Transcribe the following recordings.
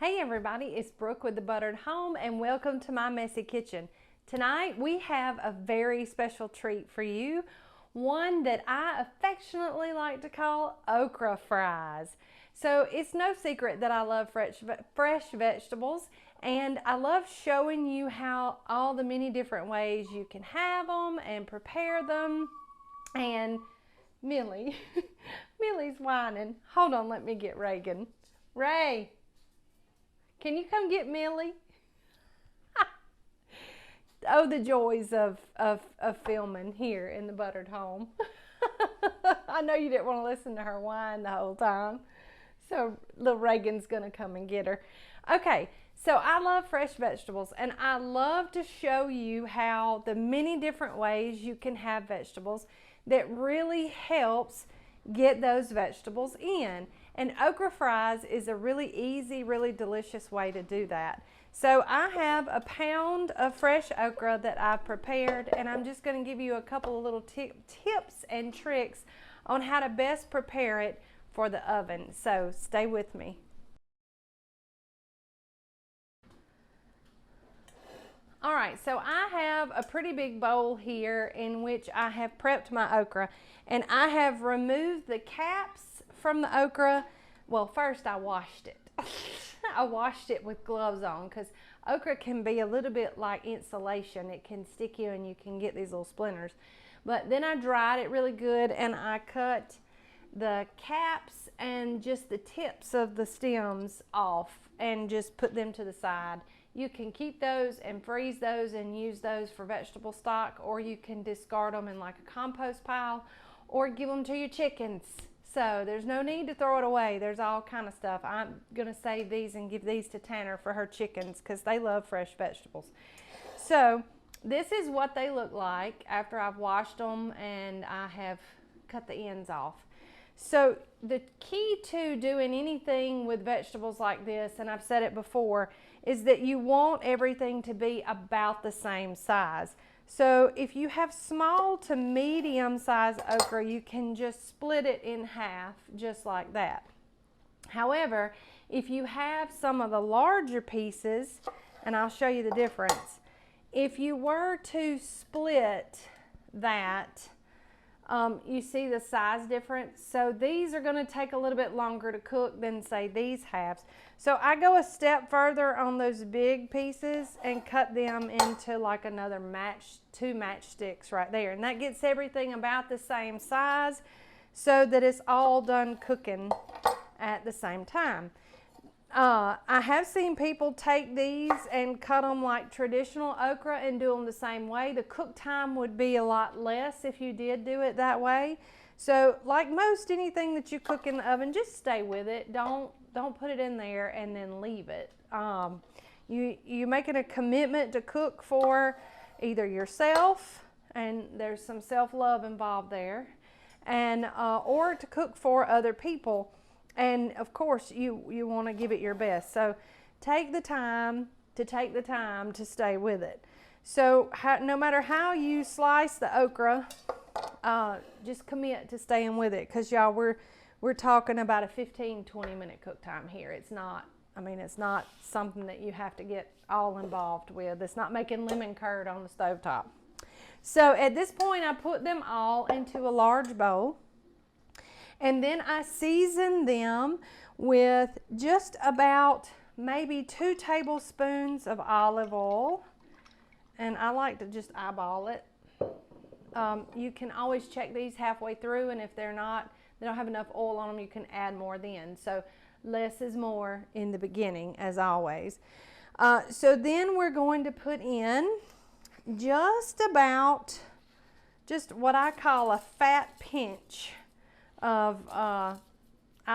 Hey everybody, it's Brooke with The Buttered Home and welcome to my messy kitchen. Tonight we have a very special treat for you, one that I affectionately like to call okra fries. So it's no secret that I love fresh vegetables, and I love showing you how all the many different ways you can have them and prepare them. And Millie, Millie's whining. Hold on, let me get Reagan. Ray, can you come get Millie? Oh, the joys of filming here in the Buttered Home. I know you didn't want to listen to her whine the whole time. So little Reagan's going to come and get her. Okay, so I love fresh vegetables, and I love to show you how the many different ways you can have vegetables that really helps get those vegetables in. And okra fries is a really easy, really delicious way to do that. So I have a pound of fresh okra that I've prepared, and I'm just going to give you a couple of little tips and tricks on how to best prepare it for the oven. So stay with me. All right, so I have a pretty big bowl here in which I have prepped my okra, and I have removed the caps from the okra. Well, first I washed it. I washed it with gloves on because okra can be a little bit like insulation. It can stick you and you can get these little splinters. But then I dried it really good, and I cut the caps and just the tips of the stems off and just put them to the side. You can keep those and freeze those and use those for vegetable stock, or you can discard them in like a compost pile or give them to your chickens. So there's no need to throw it away. There's all kind of stuff. I'm gonna save these and give these to Tanner for her chickens because they love fresh vegetables. So this is what they look like after I've washed them and I have cut the ends off. So the key to doing anything with vegetables like this, and I've said it before, is that you want everything to be about the same size. So if you have small to medium size okra, you can just split it in half just like that. However, if you have some of the larger pieces, and I'll show you the difference, if you were to split that, you see the size difference. So these are going to take a little bit longer to cook than say these halves. So I go a step further on those big pieces and cut them into like another two matchsticks right there. And that gets everything about the same size so that it's all done cooking at the same time. I have seen people take these and cut them like traditional okra and do them the same way. The cook time would be a lot less if you did do it that way. So like most anything that you cook in the oven, just stay with it. Don't put it in there and then leave it. You're making a commitment to cook for either yourself, and there's some self-love involved there, and or to cook for other people. And of course you want to give it your best. So take the time to stay with it. So no matter how you slice the okra, just commit to staying with it, because y'all, we're talking about a 15-20 minute cook time here. It's not something that you have to get all involved with. It's not making lemon curd on the stovetop. So at this point I put them all into a large bowl. And then I season them with just about maybe 2 tablespoons of olive oil. And I like to just eyeball it. You can always check these halfway through, and if they don't have enough oil on them, you can add more then. So less is more in the beginning, as always. So then we're going to put in just what I call a fat pinch of, I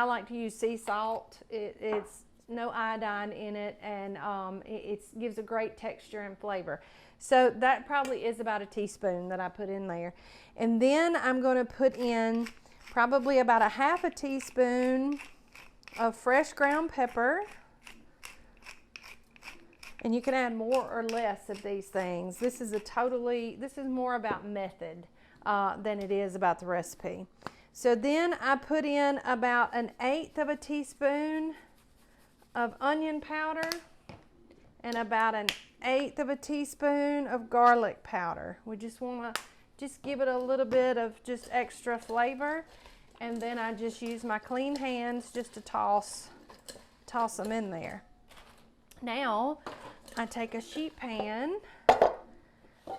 like to use sea salt. It's no iodine in it, and it gives a great texture and flavor. So that probably is about a teaspoon that I put in there. And then I'm going to put in probably about a half a teaspoon of fresh ground pepper. And you can add more or less of these things. This is more about method than it is about the recipe. So then I put in about 1/8 of a teaspoon of onion powder and about 1/8 of a teaspoon of garlic powder. We just want to just give it a little bit of just extra flavor. And then I just use my clean hands just to toss them in there. Now I take a sheet pan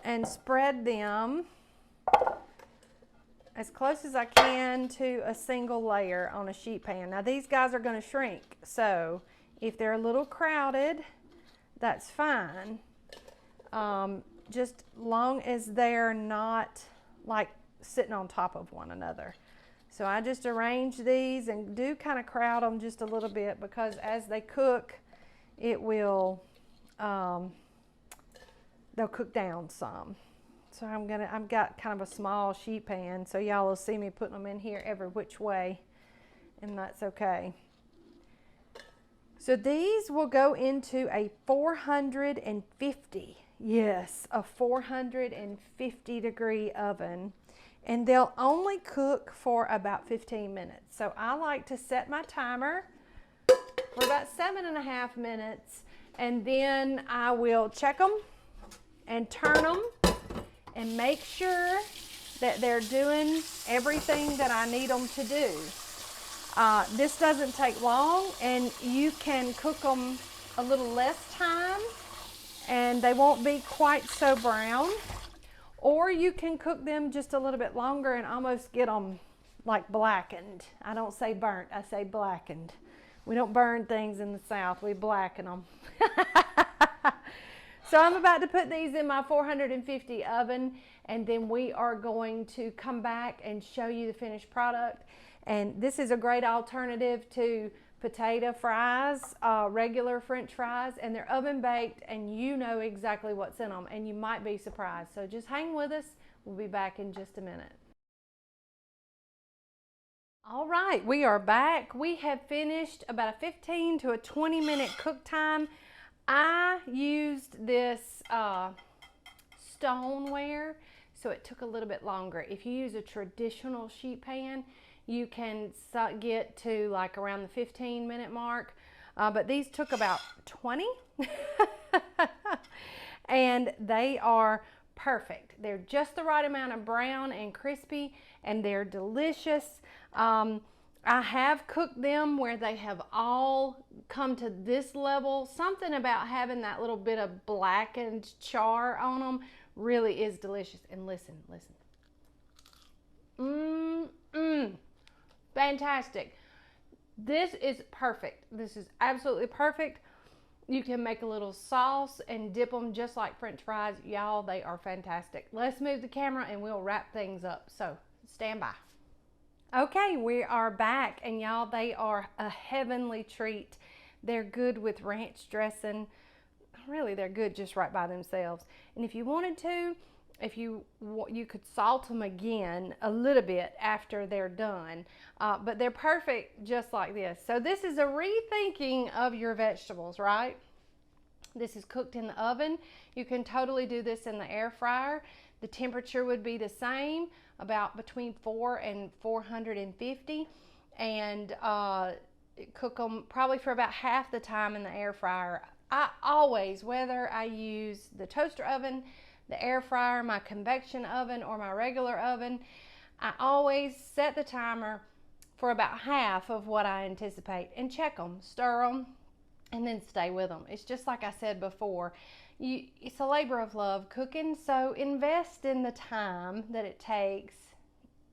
and spread them as close as I can to a single layer on a sheet pan. Now these guys are going to shrink, so if they're a little crowded, that's fine. Just long as they're not like sitting on top of one another. So I just arrange these and do kind of crowd them just a little bit, because as they cook, it will, they'll cook down some. So I've got kind of a small sheet pan, so y'all will see me putting them in here every which way, and that's okay. So these will go into a 450, yes, a 450 degree oven, and they'll only cook for about 15 minutes. So I like to set my timer for about 7.5 minutes, and then I will check them and turn them and make sure that they're doing everything that I need them to do. This doesn't take long, and you can cook them a little less time and they won't be quite so brown, or you can cook them just a little bit longer and almost get them like blackened. I don't say burnt, I say blackened. We don't burn things in the South, we blacken them. So I'm about to put these in my 450 oven, and then we are going to come back and show you the finished product. And this is a great alternative to potato fries, regular French fries, and they're oven baked, and you know exactly what's in them, and you might be surprised. So just hang with us. We'll be back in just a minute. All right, we are back. We have finished about a 15 to a 20 minute cook time. I used this stoneware, so it took a little bit longer. If you use a traditional sheet pan, you can get to like around the 15-minute mark, but these took about 20. And they are perfect. They're just the right amount of brown and crispy, and they're delicious. I have cooked them where they have all come to this level. Something about having that little bit of blackened char on them really is delicious. And listen. Fantastic. This is perfect. This is absolutely perfect. You can make a little sauce and dip them just like French fries. Y'all, they are fantastic. Let's move the camera and we'll wrap things up. So stand by. Okay, we are back, and y'all, they are a heavenly treat. They're good with ranch dressing. Really, they're good just right by themselves. And if you wanted to, you could salt them again a little bit after they're done, but they're perfect just like this. So this is a rethinking of your vegetables, right? This is cooked in the oven. You can totally do this in the air fryer. The temperature would be the same, about between 400 and 450, and cook them probably for about half the time in the air fryer. I always, whether I use the toaster oven, the air fryer, my convection oven, or my regular oven, I always set the timer for about half of what I anticipate, and check them, stir them, and then stay with them. It's just like I said before, it's a labor of love cooking, so invest in the time that it takes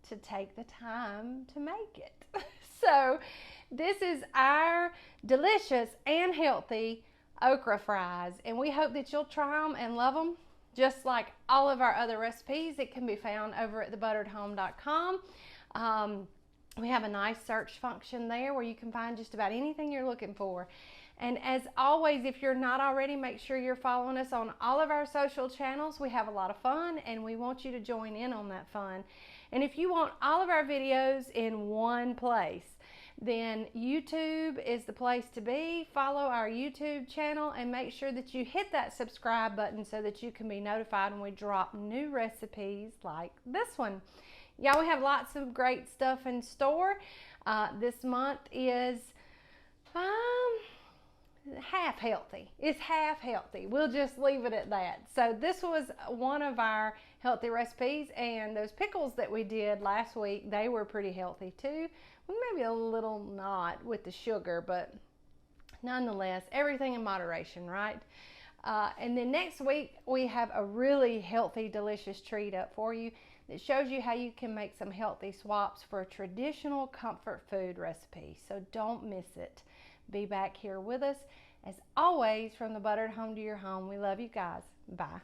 to take the time to make it. So this is our delicious and healthy okra fries, and we hope that you'll try them and love them just like all of our other recipes. It can be found over at thebutteredhome.com. We have a nice search function there where you can find just about anything you're looking for. And as always, if you're not already, make sure you're following us on all of our social channels. We have a lot of fun, and we want you to join in on that fun. And if you want all of our videos in one place, then YouTube is the place to be. Follow our YouTube channel and make sure that you hit that subscribe button so that you can be notified when we drop new recipes like this one. Y'all, we have lots of great stuff in store. This month is half healthy. It's half healthy. We'll just leave it at that. So this was one of our healthy recipes, and those pickles that we did last week, they were pretty healthy too. Well, maybe a little not with the sugar, but nonetheless, everything in moderation, right? And then next week, we have a really healthy, delicious treat up for you that shows you how you can make some healthy swaps for a traditional comfort food recipe. So don't miss it. Be back here with us. As always, from the buttered home to your home, we love you guys. Bye.